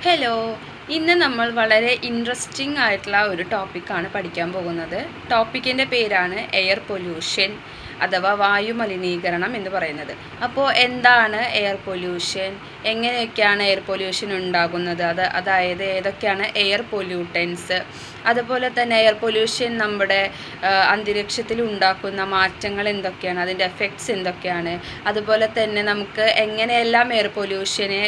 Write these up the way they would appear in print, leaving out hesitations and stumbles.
Hello, ഇന്ന് നമ്മൾ വളരെ ഇൻട്രസ്റ്റിംഗ് ആയിട്ടുള്ള ഒരു ടോപ്പിക്കാണ് പഠിക്കാൻ പോകുന്നത്. ടോപ്പിക്കിൻ്റെ പേരാണ് എയർ പൊല്യൂഷൻ അഥവാ വായു മലിനീകരണം എന്ന് പറയുന്നത്. അപ്പോൾ എന്താണ് എയർ പൊല്യൂഷൻ, എങ്ങനെയൊക്കെയാണ് എയർ പൊല്യൂഷൻ ഉണ്ടാകുന്നത്, അതായത് ഏതൊക്കെയാണ് എയർ പൊല്യൂട്ടൻസ്, അതുപോലെ തന്നെ എയർ പൊല്യൂഷൻ നമ്മുടെ അന്തരീക്ഷത്തിൽ ഉണ്ടാക്കുന്ന മാറ്റങ്ങൾ എന്തൊക്കെയാണ്, അതിൻ്റെ എഫക്ട്സ് എന്തൊക്കെയാണ്, അതുപോലെ തന്നെ നമുക്ക് എങ്ങനെയെല്ലാം എയർ പൊല്യൂഷനെ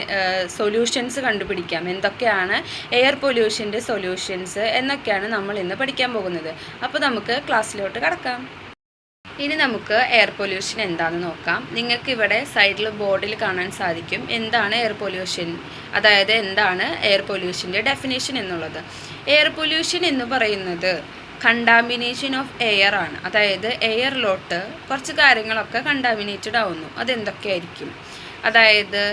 സൊല്യൂഷൻസ് കണ്ടുപിടിക്കാം, എന്തൊക്കെയാണ് എയർ പൊല്യൂഷൻ്റെ സൊല്യൂഷൻസ് എന്നൊക്കെയാണ് നമ്മൾ ഇന്ന് പഠിക്കാൻ പോകുന്നത്. അപ്പോൾ നമുക്ക് ക്ലാസ്സിലോട്ട് കടക്കാം. ഇനി നമുക്ക് എയർ പൊല്യൂഷൻ എന്താണെന്ന് നോക്കാം. നിങ്ങൾക്ക് ഇവിടെ സൈഡിൽ ബോർഡിൽ കാണാൻ സാധിക്കും എന്താണ് എയർ പൊല്യൂഷൻ, അതായത് എന്താണ് എയർ പൊല്യൂഷൻ്റെ ഡെഫിനേഷൻ എന്നുള്ളത്. എയർ പൊല്യൂഷൻ എന്ന് പറയുന്നത് കണ്ടാമിനേഷൻ ഓഫ് എയർ ആണ്. അതായത് എയറിലോട്ട് കുറച്ച് കാര്യങ്ങളൊക്കെ കണ്ടാമിനേറ്റഡ് ആവുന്നു. അതെന്തൊക്കെയായിരിക്കും? അതായത്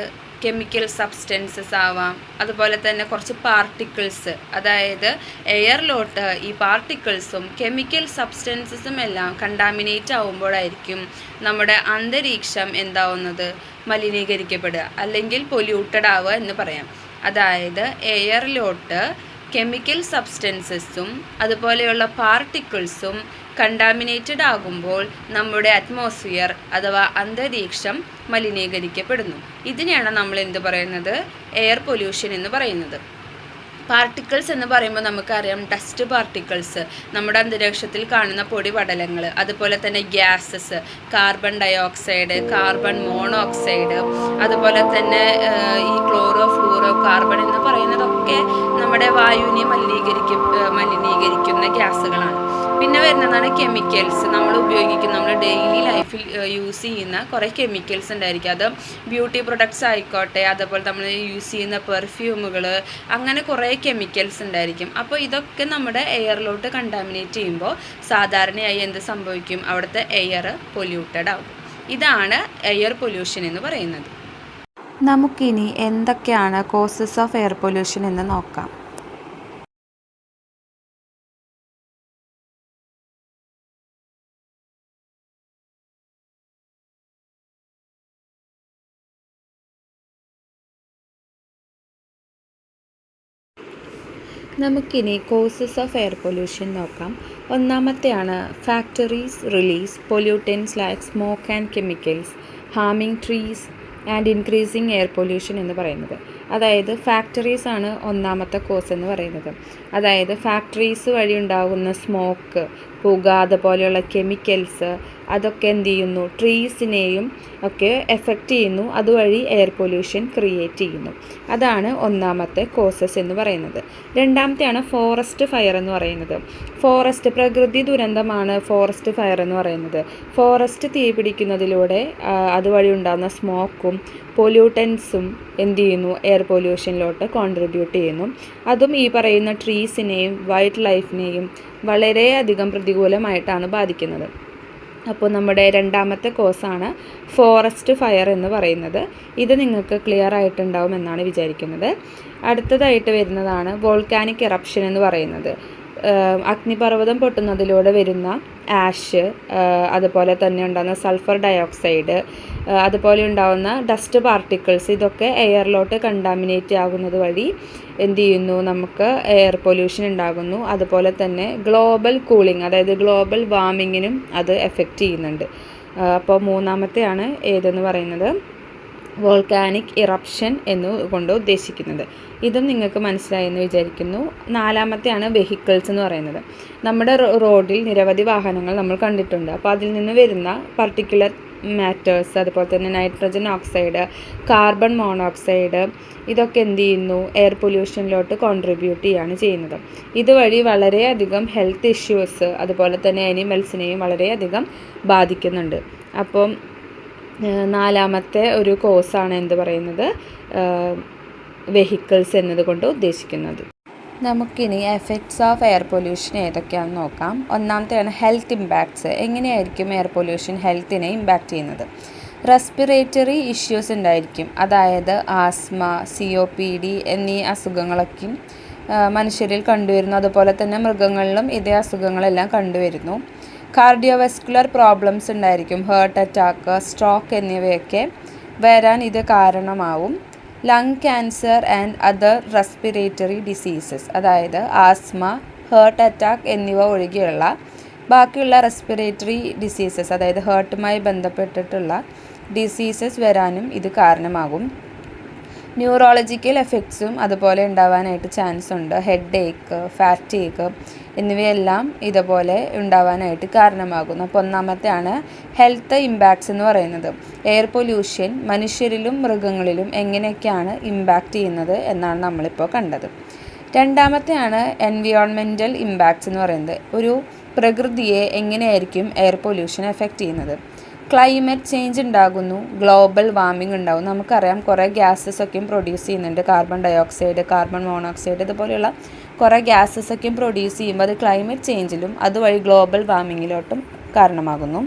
കെമിക്കൽ സബ്സ്റ്റൻസസ് ആവാം, അതുപോലെ തന്നെ കുറച്ച് പാർട്ടിക്കിൾസ്, അതായത് എയറിലോട്ട് ഈ പാർട്ടിക്കിൾസും കെമിക്കൽ സബ്സ്റ്റൻസസും എല്ലാം കണ്ടാമിനേറ്റ് ആവുമ്പോഴായിരിക്കും നമ്മുടെ അന്തരീക്ഷം എന്താവുന്നത്, മലിനീകരിക്കപ്പെടുക അല്ലെങ്കിൽ പൊല്യൂട്ടഡ് ആവുക എന്ന് പറയാം. അതായത് എയറിലോട്ട് കെമിക്കൽ സബ്സ്റ്റൻസസും അതുപോലെയുള്ള പാർട്ടിക്കിൾസും കണ്ടാമിനേറ്റഡ് ആകുമ്പോൾ നമ്മുടെ അറ്റ്മോസ്ഫിയർ അഥവാ അന്തരീക്ഷം മലിനീകരിക്കപ്പെടുന്നു. ഇതിനെയാണ് നമ്മൾ എന്ത് പറയുന്നത്, എയർ പൊല്യൂഷൻ എന്ന് പറയുന്നത്. പാർട്ടിക്കിൾസ് എന്ന് പറയുമ്പോൾ നമുക്കറിയാം ഡസ്റ്റ് പാർട്ടിക്കിൾസ്, നമ്മുടെ അന്തരീക്ഷത്തിൽ കാണുന്ന പൊടി പടലങ്ങൾ, അതുപോലെ തന്നെ gases, carbon dioxide, carbon monoxide, അതുപോലെ തന്നെ ഈ ക്ലോറോ ഫ്ലൂറോ കാർബൺ എന്ന് പറയുന്നതൊക്കെ നമ്മുടെ വായുവിനെ മലിനീകരിക്കുന്ന ഗ്യാസുകളാണ്. പിന്നെ വരുന്നതാണ് കെമിക്കൽസ്. നമ്മൾ നമ്മുടെ ഡെയിലി ലൈഫിൽ യൂസ് ചെയ്യുന്ന കുറേ കെമിക്കൽസ് ഉണ്ടായിരിക്കും. അത് ബ്യൂട്ടി പ്രൊഡക്ട്സ് ആയിക്കോട്ടെ, അതുപോലെ നമ്മൾ യൂസ് ചെയ്യുന്ന പെർഫ്യൂമുകൾ, അങ്ങനെ കുറേ കെമിക്കൽസ് ഉണ്ടായിരിക്കും. അപ്പോൾ ഇതൊക്കെ നമ്മുടെ എയറിലോട്ട് കണ്ടാമിനേറ്റ് ചെയ്യുമ്പോൾ സാധാരണയായി എന്ത് സംഭവിക്കും, അവിടുത്തെ എയർ പൊല്യൂട്ടഡ് ആകും. ഇതാണ് എയർ പൊല്യൂഷൻ എന്ന് പറയുന്നത്. നമുക്കിനി എന്തൊക്കെയാണ് കോസസ് ഓഫ് എയർ പൊല്യൂഷൻ എന്ന് നോക്കാം. നമുക്കിനി കോസസ് ഓഫ് എയർ പൊല്യൂഷൻ നോക്കാം. ഒന്നാമത്തെയാണ് factories release pollutants like smoke and chemicals ഹാമിങ് trees and increasing air pollution എന്ന് പറയുന്നത്. അതായത് ഫാക്ടറീസ് ആണ് ഒന്നാമത്തെ കോസ് എന്ന് പറയുന്നത്. അതായത് ഫാക്ടറീസ് വഴി ഉണ്ടാകുന്ന സ്മോക്ക്, പുക, അതുപോലെയുള്ള കെമിക്കൽസ്, അതൊക്കെ എന്ത് ചെയ്യുന്നു, ട്രീസിനെയും ഒക്കെ എഫക്റ്റ് ചെയ്യുന്നു. അതുവഴി എയർ പൊല്യൂഷൻ ക്രിയേറ്റ് ചെയ്യുന്നു. അതാണ് ഒന്നാമത്തെ കോസസ് എന്ന് പറയുന്നത്. രണ്ടാമത്തെയാണ് ഫോറസ്റ്റ് ഫയർ എന്ന് പറയുന്നത്. ഫോറസ്റ്റ് പ്രകൃതി ദുരന്തമാണ് ഫോറസ്റ്റ് ഫയർ എന്ന് പറയുന്നത്. ഫോറസ്റ്റ് തീ പിടിക്കുന്നതിലൂടെ അതുവഴി ഉണ്ടാകുന്ന സ്മോക്കും പൊല്യൂട്ടൻസും എന്ത് ചെയ്യുന്നു, എയർ പൊല്യൂഷനിലോട്ട് കോൺട്രിബ്യൂട്ട് ചെയ്യുന്നു. അതും ഈ പറയുന്ന ട്രീസിനെയും വൈൽഡ് ലൈഫിനെയും വളരെയധികം പ്രതികൂലമായിട്ടാണ് ബാധിക്കുന്നത്. അപ്പോൾ നമ്മുടെ രണ്ടാമത്തെ കോസാണ് ഫോറസ്റ്റ് ഫയർ എന്ന് പറയുന്നത്. ഇത് നിങ്ങൾക്ക് ക്ലിയർ ആയിട്ടുണ്ടാവും എന്നാണ് വിചാരിക്കുന്നത്. അടുത്തതായിട്ട് വരുന്നതാണ് വോൾക്കാനിക് എറപ്ഷൻ എന്ന് പറയുന്നത്. അഗ്നിപർവ്വതം പൊട്ടുന്നതിലൂടെ വരുന്ന ആഷ്, അതുപോലെ തന്നെ ഉണ്ടാകുന്ന സൾഫർ ഡയോക്സൈഡ്, അതുപോലെ ഉണ്ടാകുന്ന ഡസ്റ്റ് പാർട്ടിക്കിൾസ്, ഇതൊക്കെ എയറിലോട്ട് കണ്ടാമിനേറ്റ് ആകുന്നത് വഴി എന്ത് ചെയ്യുന്നു, നമുക്ക് എയർ പൊല്യൂഷൻ ഉണ്ടാകുന്നു. അതുപോലെ തന്നെ ഗ്ലോബൽ കൂളിംഗ്, അതായത് ഗ്ലോബൽ വാർമിങ്ങിനും അത് എഫക്റ്റ് ചെയ്യുന്നുണ്ട്. അപ്പോൾ മൂന്നാമത്തെയാണ് ഏതെന്ന് പറയുന്നത് വോൾക്കാനിക് ഇറപ്ഷൻ എന്നുകൊണ്ട് ഉദ്ദേശിക്കുന്നത്. ഇതും നിങ്ങൾക്ക് മനസ്സിലായെന്ന് വിചാരിക്കുന്നു. നാലാമത്തെയാണ് വെഹിക്കിൾസ് എന്ന് പറയുന്നത്. നമ്മുടെ റോഡിൽ നിരവധി വാഹനങ്ങൾ നമ്മൾ കണ്ടിട്ടുണ്ട്. അപ്പോൾ അതിൽ നിന്ന് വരുന്ന പർട്ടിക്കുലർ മാറ്റേഴ്സ്, അതുപോലെ തന്നെ നൈട്രജൻ ഓക്സൈഡ്, കാർബൺ മോണോക്സൈഡ്, ഇതൊക്കെ എന്ത് ചെയ്യുന്നു, എയർ പൊല്യൂഷനിലോട്ട് കോൺട്രിബ്യൂട്ട് ചെയ്യുകയാണ് ചെയ്യുന്നത്. ഇതുവഴി വളരെയധികം ഹെൽത്ത് ഇഷ്യൂസ്, അതുപോലെ തന്നെ അനിമൽസിനെയും വളരെയധികം ബാധിക്കുന്നുണ്ട്. അപ്പം നാലാമത്തെ ഒരു കോസാണ് എന്ത് പറയുന്നത്, വെഹിക്കിൾസ് എന്നതുകൊണ്ട് ഉദ്ദേശിക്കുന്നത്. നമുക്കിനി എഫക്ട്സ് ഓഫ് എയർ പൊല്യൂഷൻ ഏതൊക്കെയാണെന്ന് നോക്കാം. ഒന്നാമത്തെയാണ് ഹെൽത്ത് ഇമ്പാക്ട്സ്. എങ്ങനെയായിരിക്കും എയർ പൊല്യൂഷൻ ഹെൽത്തിനെ ഇമ്പാക്റ്റ് ചെയ്യുന്നത്? റെസ്പിറേറ്ററി ഇഷ്യൂസ് ഉണ്ടായിരിക്കും. അതായത് ആസ്മ, COPD എന്നീ അസുഖങ്ങളൊക്കെയും മനുഷ്യരിൽ കണ്ടുവരുന്നു. അതുപോലെ തന്നെ മൃഗങ്ങളിലും ഇതേ അസുഖങ്ങളെല്ലാം കണ്ടുവരുന്നു. കാർഡിയോവസ്കുലർ പ്രോബ്ലംസ് ഉണ്ടായിരിക്കും. ഹാർട്ട് അറ്റാക്ക്, സ്ട്രോക്ക് എന്നിവയൊക്കെ വരാൻ ഇത് കാരണമാവും. Lung cancer and other respiratory diseases, അതായത് ആസ്മ, ഹേർട്ട് അറ്റാക്ക് എന്നിവ ഒഴികെയുള്ള ബാക്കിയുള്ള റെസ്പിറേറ്ററി ഡിസീസസ്, അതായത് ഹേർട്ടുമായി ബന്ധപ്പെട്ടിട്ടുള്ള ഡിസീസസ് വരാനും ഇത് കാരണമാകും. ന്യൂറോളജിക്കൽ എഫക്ട്സും അതുപോലെ ഉണ്ടാവാനായിട്ട് ചാൻസ് ഉണ്ട്. ഹെഡ് ഏക്ക്, ഫാറ്റേക്ക് എന്നിവയെല്ലാം ഇതുപോലെ ഉണ്ടാവാനായിട്ട് കാരണമാകുന്നു. അപ്പോൾ ഒന്നാമത്തെയാണ് ഹെൽത്ത് ഇമ്പാക്ട്സ് എന്ന് പറയുന്നത്. എയർ പൊല്യൂഷൻ മനുഷ്യരിലും മൃഗങ്ങളിലും എങ്ങനെയൊക്കെയാണ് ഇമ്പാക്റ്റ് ചെയ്യുന്നത് എന്നാണ് നമ്മളിപ്പോൾ കണ്ടത്. രണ്ടാമത്തെയാണ് എൻവിയോൺമെൻറ്റൽ ഇമ്പാക്ട്സ് എന്ന് പറയുന്നത്. ഒരു പ്രകൃതിയെ എങ്ങനെയായിരിക്കും എയർ പൊല്യൂഷൻ എഫക്റ്റ് ചെയ്യുന്നത്. ക്ലൈമറ്റ് ചേഞ്ച് ഉണ്ടാകുന്നു, ഗ്ലോബൽ വാർമിംഗ് ഉണ്ടാകും. നമുക്കറിയാം കുറേ ഗ്യാസസ് ഒക്കെയും പ്രൊഡ്യൂസ് ചെയ്യുന്നുണ്ട്. കാർബൺ ഡയോക്സൈഡ്, കാർബൺ മോണോക്സൈഡ് ഇതുപോലെയുള്ള കുറേ ഗ്യാസസ് ഒക്കെയും പ്രൊഡ്യൂസ് ചെയ്യുമ്പോൾ അത് ക്ലൈമറ്റ് ചേഞ്ചിലും അതുവഴി ഗ്ലോബൽ വാർമിങ്ങിലോട്ടും കാരണമാകുന്നു.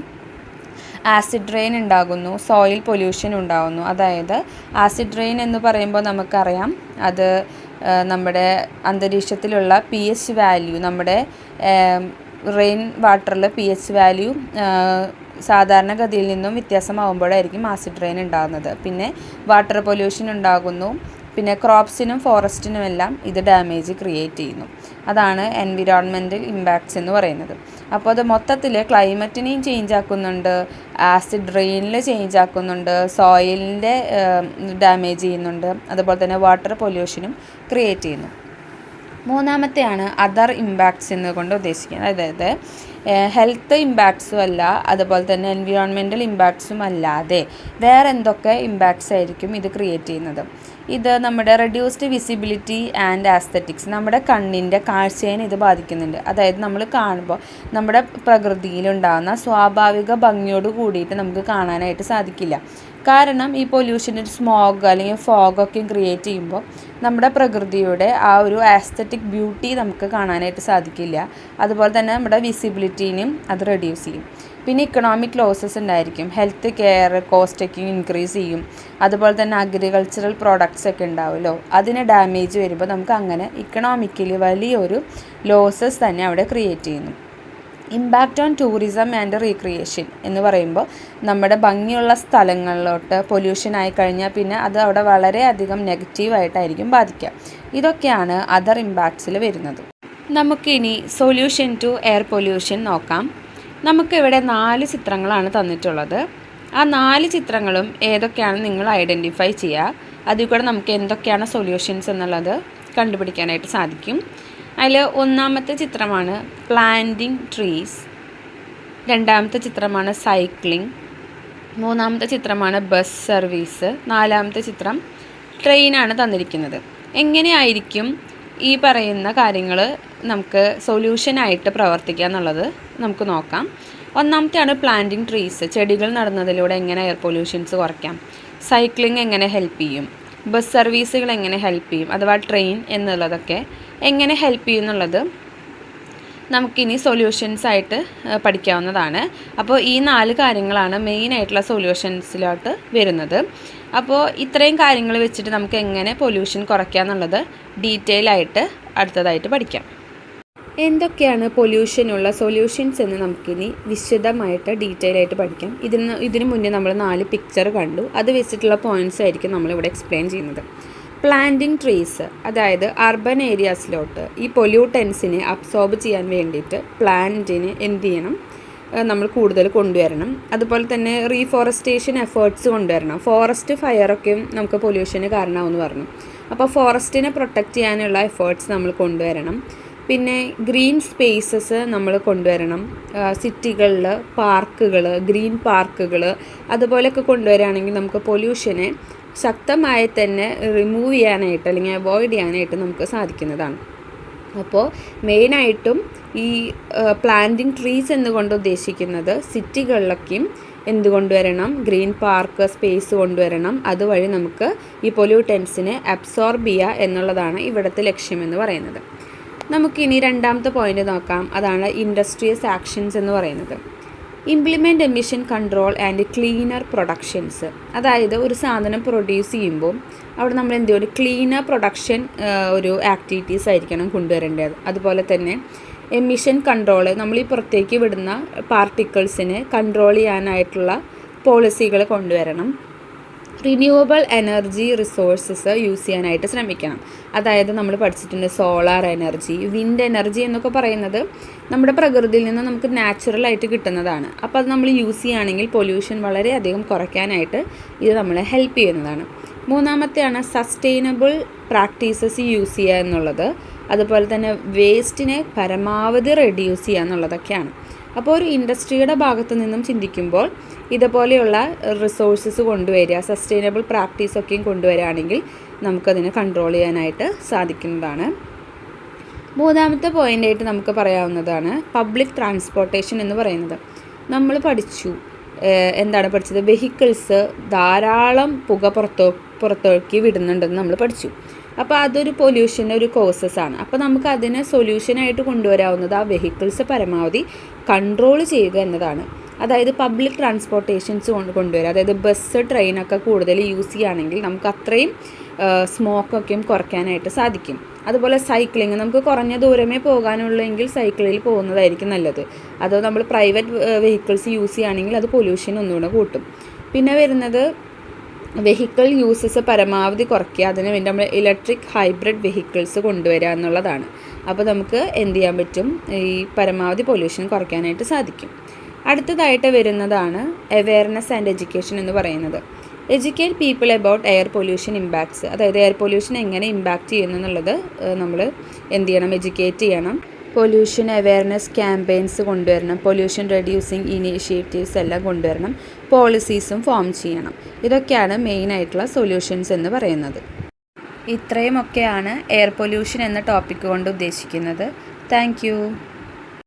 ആസിഡ് റെയിൻ ഉണ്ടാകുന്നു, സോയിൽ പൊല്യൂഷൻ ഉണ്ടാകുന്നു. അതായത് ആസിഡ് റെയിൻ എന്ന് പറയുമ്പോൾ നമുക്കറിയാം അത് നമ്മുടെ അന്തരീക്ഷത്തിലുള്ള pH വാല്യൂ, നമ്മുടെ റെയിൻ വാട്ടറിൽ pH വാല്യൂ സാധാരണഗതിയിൽ നിന്നും വ്യത്യാസമാകുമ്പോഴായിരിക്കും ആസിഡ് റെയിൻ ഉണ്ടാകുന്നത്. പിന്നെ വാട്ടർ പൊല്യൂഷൻ ഉണ്ടാകുന്നു. പിന്നെ ക്രോപ്സിനും ഫോറസ്റ്റിനുമെല്ലാം ഇത് ഡാമേജ് ക്രിയേറ്റ് ചെയ്യുന്നു. അതാണ് എൻവിറോൺമെൻറ്റൽ ഇമ്പാക്ട്സ് എന്ന് പറയുന്നത്. അപ്പോൾ അത് മൊത്തത്തിൽ ക്ലൈമറ്റിനെയും ചേഞ്ച് ആക്കുന്നുണ്ട്, ആസിഡ് റെയിനിൽ ചേഞ്ച് ആക്കുന്നുണ്ട്, സോയിലിൻ്റെ ഡാമേജ് ചെയ്യുന്നുണ്ട്, അതുപോലെ തന്നെ വാട്ടർ പൊല്യൂഷനും ക്രിയേറ്റ് ചെയ്യുന്നു. മൂന്നാമത്തെയാണ് അതർ ഇമ്പാക്ട്സ് എന്നുകൊണ്ട് ഉദ്ദേശിക്കുന്നത്. അതായത് ഹെൽത്ത് ഇമ്പാക്ട്സും അല്ല, അതുപോലെ തന്നെ എൻവിറോൺമെൻറ്റൽ ഇമ്പാക്ട്സും അല്ലാതെ വേറെ എന്തൊക്കെ ഇമ്പാക്ട്സ് ആയിരിക്കും ഇത് ക്രിയേറ്റ് ചെയ്യുന്നത്. ഇത് നമ്മുടെ റെഡ്യൂസ്ഡ് വിസിബിലിറ്റി ആൻഡ് ആസ്തറ്റിക്സ്, നമ്മുടെ കണ്ണിൻ്റെ കാഴ്ചയെ ഇത് ബാധിക്കുന്നുണ്ട്. അതായത് നമ്മൾ കാണുമ്പോൾ നമ്മുടെ പ്രകൃതിയിലുണ്ടാകുന്ന സ്വാഭാവിക ഭംഗിയോട് കൂടിയിട്ട് നമുക്ക് കാണാനായിട്ട് സാധിക്കില്ല. കാരണം ഈ പൊല്യൂഷൻ, സ്മോഗ് അല്ലെങ്കിൽ ഫോഗൊക്കെ ക്രിയേറ്റ് ചെയ്യുമ്പോൾ നമ്മുടെ പ്രകൃതിയുടെ ആ ഒരു ആസ്തറ്റിക് ബ്യൂട്ടി നമുക്ക് കാണാനായിട്ട് സാധിക്കില്ല. അതുപോലെ തന്നെ നമ്മുടെ വിസിബിലിറ്റീനും അത് റെഡ്യൂസ് ചെയ്യും. പിന്നെ ഇക്കണോമിക് ലോസസ് ഉണ്ടായിരിക്കും. ഹെൽത്ത് കെയർ കോസ്റ്റൊക്കെ ഇൻക്രീസ് ചെയ്യും. അതുപോലെ തന്നെ അഗ്രികൾച്ചറൽ പ്രോഡക്ട്സ് ഒക്കെ ഉണ്ടാവുമല്ലോ, അതിന് ഡാമേജ് വരുമ്പോൾ നമുക്ക് അങ്ങനെ ഇക്കണോമിക്കലി വലിയൊരു ലോസസ് തന്നെ അവിടെ ക്രിയേറ്റ് ചെയ്യുന്നു. Impact on tourism and recreation എന്ന് പറയുമ്പോൾ നമ്മുടെ ഭംഗിയുള്ള സ്ഥലങ്ങളിലോട്ട് പൊല്യൂഷൻ ആയി കഴിഞ്ഞാൽ പിന്നെ അത് അവിടെ വളരെയധികം നെഗറ്റീവായിട്ടായിരിക്കും ബാധിക്കുക. ഇതൊക്കെയാണ് അതർ ഇമ്പാക്ട്സിൽ വരുന്നത്. നമുക്കിനി സൊല്യൂഷൻ ടു എയർ പൊല്യൂഷൻ നോക്കാം. നമുക്കിവിടെ 4 ചിത്രങ്ങളാണ് തന്നിട്ടുള്ളത്. ആ 4 ചിത്രങ്ങളും ഏതൊക്കെയാണ് നിങ്ങൾ ഐഡൻറ്റിഫൈ ചെയ്യുക. അതിൽ കൂടെ നമുക്ക് എന്തൊക്കെയാണ് സൊല്യൂഷൻസ് എന്നുള്ളത് കണ്ടുപിടിക്കാനായിട്ട് സാധിക്കും. അതിൽ ഒന്നാമത്തെ ചിത്രമാണ് പ്ലാന്റിങ് ട്രീസ്, രണ്ടാമത്തെ ചിത്രമാണ് സൈക്ലിംഗ്, മൂന്നാമത്തെ ചിത്രമാണ് ബസ് സർവീസ്, നാലാമത്തെ ചിത്രം ട്രെയിനാണ് തന്നിരിക്കുന്നത്. എങ്ങനെയായിരിക്കും ഈ പറയുന്ന കാര്യങ്ങൾ നമുക്ക് സൊല്യൂഷനായിട്ട് പ്രവർത്തിക്കുക എന്നുള്ളത് നമുക്ക് നോക്കാം. ഒന്നാമത്തെയാണ് പ്ലാന്റിങ് ട്രീസ്, ചെടികൾ നടുന്നതിലൂടെ എങ്ങനെ എയർ പൊല്യൂഷൻസ് കുറയ്ക്കാം. സൈക്ലിംഗ് എങ്ങനെ ഹെൽപ്പ് ചെയ്യും, ബസ് സർവീസുകൾ എങ്ങനെ ഹെൽപ്പ് ചെയ്യും, അഥവാ ട്രെയിൻ എന്നുള്ളതൊക്കെ എങ്ങനെ ഹെൽപ്പ് ചെയ്യും എന്നുള്ളത് നമുക്കിനി സൊല്യൂഷൻസ് ആയിട്ട് പഠിക്കാവുന്നതാണ്. അപ്പോൾ ഈ 4 കാര്യങ്ങളാണ് മെയിനായിട്ടുള്ള സൊല്യൂഷൻസിലോട്ട് വരുന്നത്. അപ്പോൾ ഇത്രയും കാര്യങ്ങൾ വെച്ചിട്ട് നമുക്ക് എങ്ങനെ പൊല്യൂഷൻ കുറയ്ക്കുക എന്നുള്ളത് ഡീറ്റെയിൽ ആയിട്ട് അടുത്തതായിട്ട് പഠിക്കാം. എന്തൊക്കെയാണ് പൊല്യൂഷനുള്ള സൊല്യൂഷൻസ് എന്ന് നമുക്കിനി വിശദമായിട്ട് ഡീറ്റെയിൽ ആയിട്ട് പഠിക്കാം. ഇതിന് മുന്നേ നമ്മൾ 4 പിക്ചർ കണ്ടു. അത് വെച്ചിട്ടുള്ള പോയിൻറ്റ്സ് ആയിരിക്കും നമ്മളിവിടെ എക്സ്പ്ലെയിൻ ചെയ്യുന്നത്. പ്ലാന്റിങ് ട്രീസ്, അതായത് അർബൻ ഏരിയാസിലോട്ട് ഈ പൊല്യൂട്ടൻസിനെ അബ്സോർബ് ചെയ്യാൻ വേണ്ടിയിട്ട് പ്ലാന്റിന് എന്ത് ചെയ്യണം, നമ്മൾ കൂടുതൽ കൊണ്ടുവരണം. അതുപോലെ തന്നെ റീഫോറസ്റ്റേഷൻ എഫേർട്സ് കൊണ്ടുവരണം. ഫോറസ്റ്റ് ഫയറൊക്കെയും നമുക്ക് പൊല്യൂഷന് കാരണമാവുമെന്ന് പറഞ്ഞു. അപ്പോൾ ഫോറസ്റ്റിനെ പ്രൊട്ടക്റ്റ് ചെയ്യാനുള്ള എഫേർട്സ് നമ്മൾ കൊണ്ടുവരണം. പിന്നെ ഗ്രീൻ സ്പേസസ് നമ്മൾ കൊണ്ടുവരണം. സിറ്റികളിൽ പാർക്കുകൾ, ഗ്രീൻ പാർക്കുകൾ അതുപോലെയൊക്കെ കൊണ്ടുവരികയാണെങ്കിൽ നമുക്ക് പൊല്യൂഷനെ ശക്തമായി തന്നെ റിമൂവ് ചെയ്യാനായിട്ട് അല്ലെങ്കിൽ അവോയ്ഡ് ചെയ്യാനായിട്ട് നമുക്ക് സാധിക്കുന്നതാണ്. അപ്പോൾ മെയിനായിട്ടും ഈ പ്ലാന്റിങ് ട്രീസ് എന്നുകൊണ്ട് ഉദ്ദേശിക്കുന്നത് സിറ്റികളിലൊക്കെയും എന്ത് കൊണ്ടുവരണം, ഗ്രീൻ പാർക്ക് സ്പേസ് കൊണ്ടുവരണം. അതുവഴി നമുക്ക് ഈ പൊല്യൂട്ടൻസിനെ അബ്സോർബ് ചെയ്യുക എന്നുള്ളതാണ് ഇവിടുത്തെ ലക്ഷ്യമെന്ന് പറയുന്നത്. നമുക്കിനി രണ്ടാമത്തെ പോയിന്റ് നോക്കാം. അതാണ് ഇൻഡസ്ട്രിയസ് ആക്ഷൻസ് എന്ന് പറയുന്നത്. Implement emission control and cleaner productions, അതായത് ഒരു സാധനം പ്രൊഡ്യൂസ് ചെയ്യുമ്പോൾ അവിടെ നമ്മൾ എന്ത് ചെയ്യും, ക്ലീനർ പ്രൊഡക്ഷൻ ഒരു ആക്ടിവിറ്റീസ് ആയിരിക്കണം കൊണ്ടുവരേണ്ടത്. അതുപോലെ തന്നെ എമിഷൻ കൺട്രോൾ, നമ്മൾ ഈ പുറത്തേക്ക് വിടുന്ന പാർട്ടിക്കിൾസിനെ കൺട്രോൾ ചെയ്യാനായിട്ടുള്ള പോളിസികൾ കൊണ്ടുവരണം. റിന്യൂവബിൾ എനർജി റിസോഴ്സസ് യൂസ് ചെയ്യാനായിട്ട് ശ്രമിക്കണം. അതായത് നമ്മൾ പഠിച്ചിട്ടുണ്ട് സോളാർ എനർജി, വിൻഡ് എനർജി എന്നൊക്കെ പറയുന്നത് നമ്മുടെ പ്രകൃതിയിൽ നിന്ന് നമുക്ക് നാച്ചുറലായിട്ട് കിട്ടുന്നതാണ്. അപ്പോൾ അത് നമ്മൾ യൂസ് ചെയ്യുകയാണെങ്കിൽ പൊല്യൂഷൻ വളരെയധികം കുറയ്ക്കാനായിട്ട് ഇത് നമ്മളെ ഹെൽപ്പ് ചെയ്യുന്നതാണ്. മൂന്നാമത്തെയാണ് സസ്റ്റൈനബിൾ പ്രാക്ടീസസ് യൂസ് ചെയ്യുക എന്നുള്ളത്. അതുപോലെ തന്നെ വേസ്റ്റിനെ പരമാവധി റെഡ്യൂസ് ചെയ്യുക എന്നുള്ളതൊക്കെയാണ്. അപ്പോൾ ഒരു ഇൻഡസ്ട്രിയുടെ ഭാഗത്തു നിന്നും ചിന്തിക്കുമ്പോൾ ഇതുപോലെയുള്ള റിസോഴ്സസ് കൊണ്ടുവരിക, സസ്റ്റൈനബിൾ പ്രാക്ടീസൊക്കെയും കൊണ്ടുവരികയാണെങ്കിൽ നമുക്കതിനെ കൺട്രോൾ ചെയ്യാനായിട്ട് സാധിക്കുന്നതാണ്. മൂന്നാമത്തെ പോയിൻ്റായിട്ട് നമുക്ക് പറയാവുന്നതാണ് പബ്ലിക് ട്രാൻസ്പോർട്ടേഷൻ എന്ന് പറയുന്നത്. നമ്മൾ പഠിച്ചു, എന്താണ് പഠിച്ചത്, വെഹിക്കിൾസ് ധാരാളം പുക പുറത്തേക്ക് വിടുന്നുണ്ടെന്ന് നമ്മൾ പഠിച്ചു. അപ്പോൾ അതൊരു പൊല്യൂഷൻ്റെ ഒരു കോസസാണ്. അപ്പോൾ നമുക്ക് അതിനെ സൊല്യൂഷനായിട്ട് കൊണ്ടുവരാവുന്നത് ആ വെഹിക്കിൾസ് പരമാവധി കൺട്രോൾ ചെയ്യുക എന്നതാണ്. അതായത് പബ്ലിക് ട്രാൻസ്പോർട്ടേഷൻസ് കൊണ്ടുവരിക, അതായത് ബസ് ട്രെയിനൊക്കെ കൂടുതൽ യൂസ് ചെയ്യുകയാണെങ്കിൽ നമുക്ക് അത്രയും സ്മോക്കൊക്കെയും കുറയ്ക്കാനായിട്ട് സാധിക്കും. അതുപോലെ സൈക്ലിങ്, നമുക്ക് കുറഞ്ഞ ദൂരമേ പോകാനുള്ളെങ്കിൽ സൈക്കിളിൽ പോകുന്നതായിരിക്കും നല്ലത്. അതോ നമ്മൾ പ്രൈവറ്റ് വെഹിക്കിൾസ് യൂസ് ചെയ്യുകയാണെങ്കിൽ അത് പൊല്യൂഷൻ ഒന്നുകൂടെ കൂട്ടും. പിന്നെ വരുന്നത് വെഹിക്കിൾ യൂസസ് പരമാവധി കുറയ്ക്കുക, അതിന് വേണ്ടി നമ്മൾ ഇലക്ട്രിക് ഹൈബ്രിഡ് വെഹിക്കിൾസ് കൊണ്ടുവരിക എന്നുള്ളതാണ്. അപ്പോൾ നമുക്ക് എന്ത് ചെയ്യാൻ പറ്റും, ഈ പരമാവധി പൊല്യൂഷൻ കുറയ്ക്കാനായിട്ട് സാധിക്കും. അടുത്തതായിട്ട് വരുന്നതാണ് അവെയർനെസ് ആൻഡ് എഡ്യൂക്കേഷൻ എന്ന് പറയുന്നത്. Educate people about air pollution impacts, അതായത് എയർ പൊല്യൂഷൻ എങ്ങനെ ഇമ്പാക്റ്റ് ചെയ്യുന്നു എന്നുള്ളത് നമ്മൾ എന്ത് ചെയ്യണം, എഡ്യൂക്കേറ്റ് ചെയ്യണം. പൊല്യൂഷൻ അവെയർനെസ് ക്യാമ്പയിൻസ് കൊണ്ടുവരണം, പൊല്യൂഷൻ റെഡ്യൂസിങ് ഇനീഷ്യേറ്റീവ്സ് എല്ലാം കൊണ്ടുവരണം, പോളിസീസും ഫോം ചെയ്യണം. ഇതൊക്കെയാണ് മെയിനായിട്ടുള്ള സൊല്യൂഷൻസ് എന്ന് പറയുന്നത്. ഇത്രയുമൊക്കെയാണ് എയർ പൊല്യൂഷൻ എന്ന ടോപ്പിക്ക് കൊണ്ട് ഉദ്ദേശിക്കുന്നത്. താങ്ക്